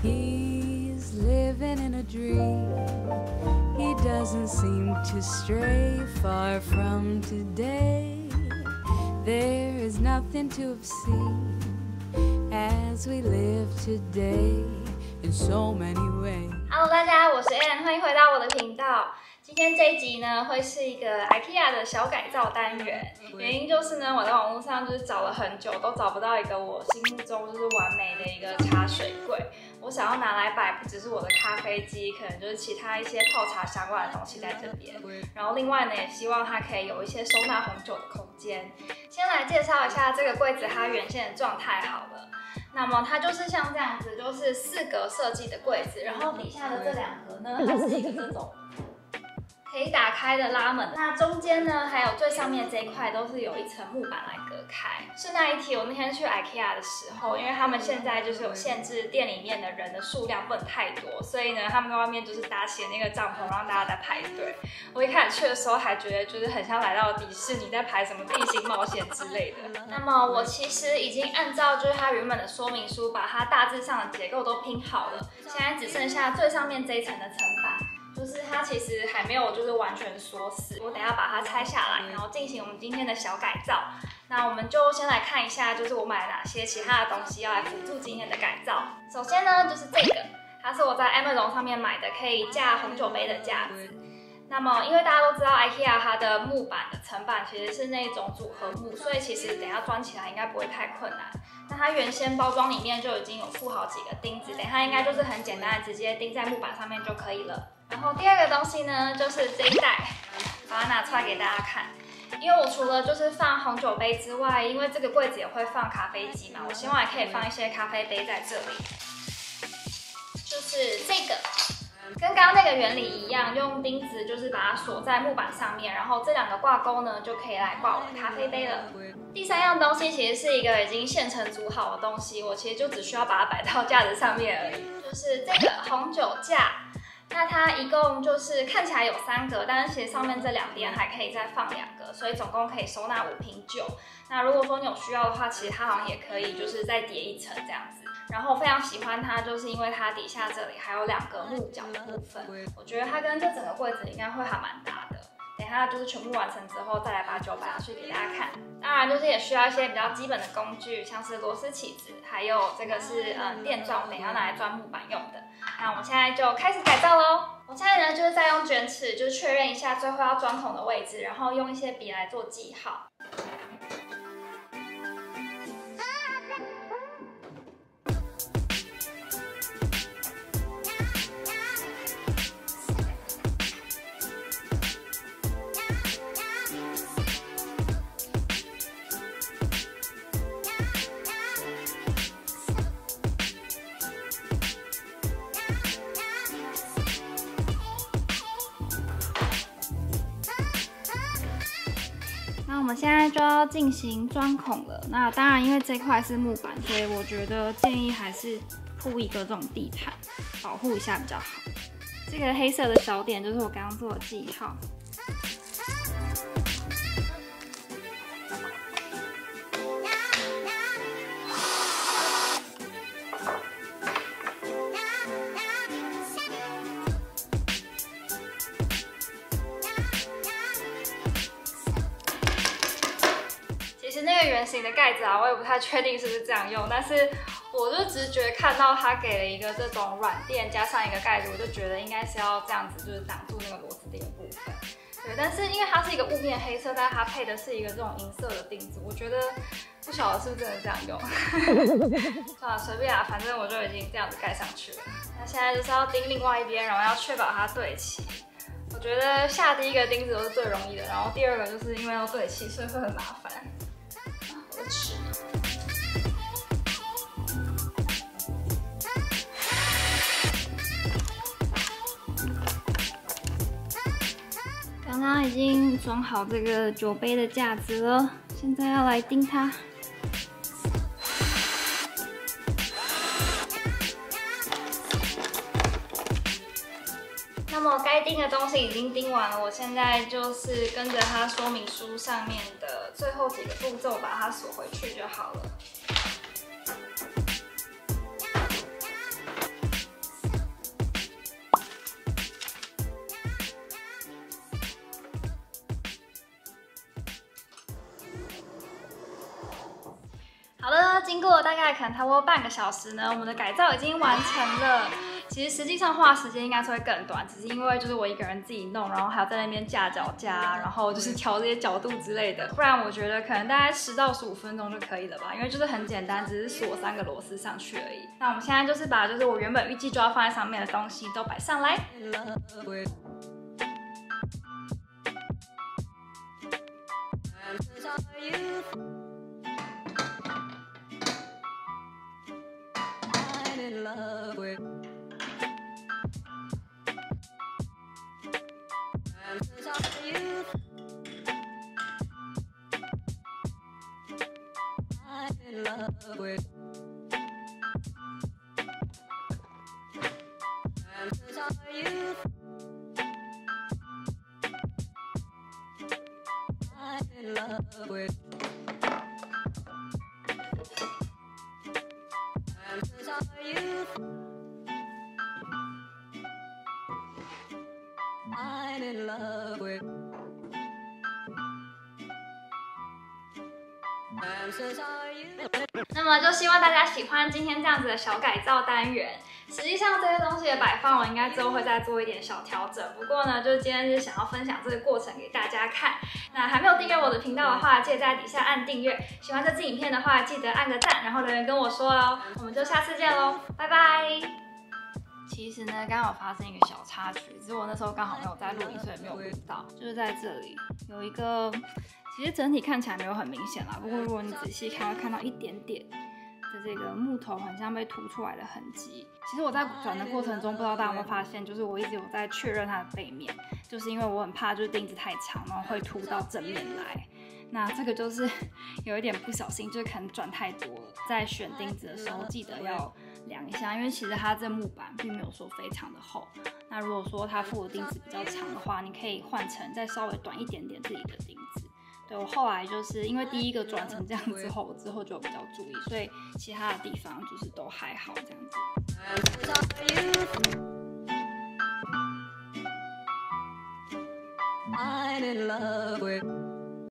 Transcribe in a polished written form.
He's living in a dream. He doesn't seem to stray far from today. There is nothing to have seen as we live today in so many ways. Hello， 大家，我是 Ann， 欢迎回到我的频道。今天这一集呢，会是一个 IKEA 的小改造单元。原因就是呢，我在网络上就是找了很久，都找不到一个我心目中就是完美的一个茶水柜。我想要拿来摆，不只是我的咖啡机，可能就是其他一些泡茶相关的东西在这边。然后另外呢，也希望它可以有一些收纳红酒的空间。先来介绍一下这个柜子它原先的状态好了。那么它就是像这样子，就是4格设计的柜子，然后底下的这2格呢，它是一个这种可以打开的拉门。那中间呢，还有最上面这一块都是有一层木板来隔开。顺带一提，我那天去 IKEA 的时候，因为他们现在就是有限制店里面的人的数量不能太多，所以呢，他们在外面就是搭起了那个帐篷，让大家在排队。我一开始去的时候还觉得就是很像来到迪士尼在排什么地形冒险之类的。那么我其实已经按照就是它原本的说明书，把它大致上的结构都拼好了，现在只剩下最上面这一层的层板。就是它其实还没有就是完全锁死，我等一下把它拆下来，然后进行我们今天的小改造。那我们就先来看一下，就是我买了哪些其他的东西要来辅助今天的改造。首先呢，就是这个，它是我在 Amazon 上面买的，可以架红酒杯的架子。那么因为大家都知道 IKEA 它的木板的层板其实是那种组合木，所以其实等一下装起来应该不会太困难。那它原先包装里面就已经有附好几个钉子，等一下应该就是很简单的直接钉在木板上面就可以了。然后第二个东西呢，就是这一袋，把它拿出来给大家看。因为我除了就是放红酒杯之外，因为这个柜子也会放咖啡机嘛，我希望也可以放一些咖啡杯在这里。就是这个，跟刚刚那个原理一样，用钉子就是把它锁在木板上面，然后这2个挂钩呢就可以来挂我的咖啡杯了。第3样东西其实是一个已经现成组好的东西，我其实就只需要把它摆到架子上面而已，就是这个红酒架。那它一共就是看起来有3格，但是其实上面这2边还可以再放2格，所以总共可以收纳5瓶酒。那如果说你有需要的话，其实它好像也可以就是再叠一层这样子。然后我非常喜欢它，就是因为它底下这里还有2个木角的部分，我觉得它跟这整个柜子应该会还蛮搭的。等一下就是全部完成之后，再来把酒摆下去给大家看。当然就是也需要一些比较基本的工具，像是螺丝起子，还有这个是电钻，我等一下拿来钻木板用的。那我们现在就开始改造喽。我现在呢就是在用卷尺，就是确认一下最后要钻孔的位置，然后用一些笔来做记号。那我们现在就要进行钻孔了。那当然，因为这块是木板，所以我觉得建议还是铺一个这种地毯，保护一下比较好。这个黑色的小点就是我刚刚做的记号。那个圆形的盖子啊，我也不太确定是不是这样用，但是我就直觉看到它给了一个这种软垫加上一个盖子，我就觉得应该是要这样子，就是挡住那个螺丝钉的部分。对，但是因为它是一个雾面黑色，但是它配的是一个这种银色的钉子，我觉得不晓得是不是真的这样用。算了，随便啊，反正我就已经这样子盖上去了。那现在就是要钉另外一边，然后要确保它对齐。我觉得下第一个钉子都是最容易的，然后第2个就是因为要对齐，所以会很麻烦。我的尺。刚刚已经装好这个酒杯的架子了，现在要来钉它。那么该钉的东西已经钉完了，我现在就是跟着它说明书上面的最后几个步骤把它锁回去就好了。经过了大概可能差不多半个小时呢，我们的改造已经完成了。其实实际上花时间应该是会更短，只是因为就是我一个人自己弄，然后还要在那边架脚架，然后就是调这些角度之类的。不然我觉得可能大概10到15分钟就可以了吧，因为就是很简单，只是锁3个螺丝上去而已。那我们现在就是把就是我原本预计就要放在上面的东西都摆上来。那么就希望大家喜欢今天这样子的小改造单元。实际上这些东西的摆放，我应该之后会再做一点小调整。不过呢，就是今天是想要分享这个过程给大家看。那还没有订阅我的频道的话，记得在底下按订阅。喜欢这支影片的话，记得按个赞，然后留言跟我说哦。我们就下次见喽，拜拜。其实呢，刚刚有发生一个小插曲，只是我那时候刚好没有在录影，所以没有录到。就是在这里有一个，其实整体看起来没有很明显啦，不过如果你仔细看，会看到一点点的这个木头很像被凸出来的痕迹。其实我在转的过程中，不知道大家有没有发现，就是我一直有在确认它的背面，就是因为我很怕就是钉子太长，然后会凸到正面来。那这个就是有一点不小心，就是可能转太多了。在选钉子的时候，记得要量一下，因为其实它这木板并没有说非常的厚。那如果说它附的钉子比较长的话，你可以换成再稍微短一点点自己的钉子。对，我后来就是因为第一个转成这样之后，我之后就比较注意，所以其他的地方就是都还好这样子。I'm in love with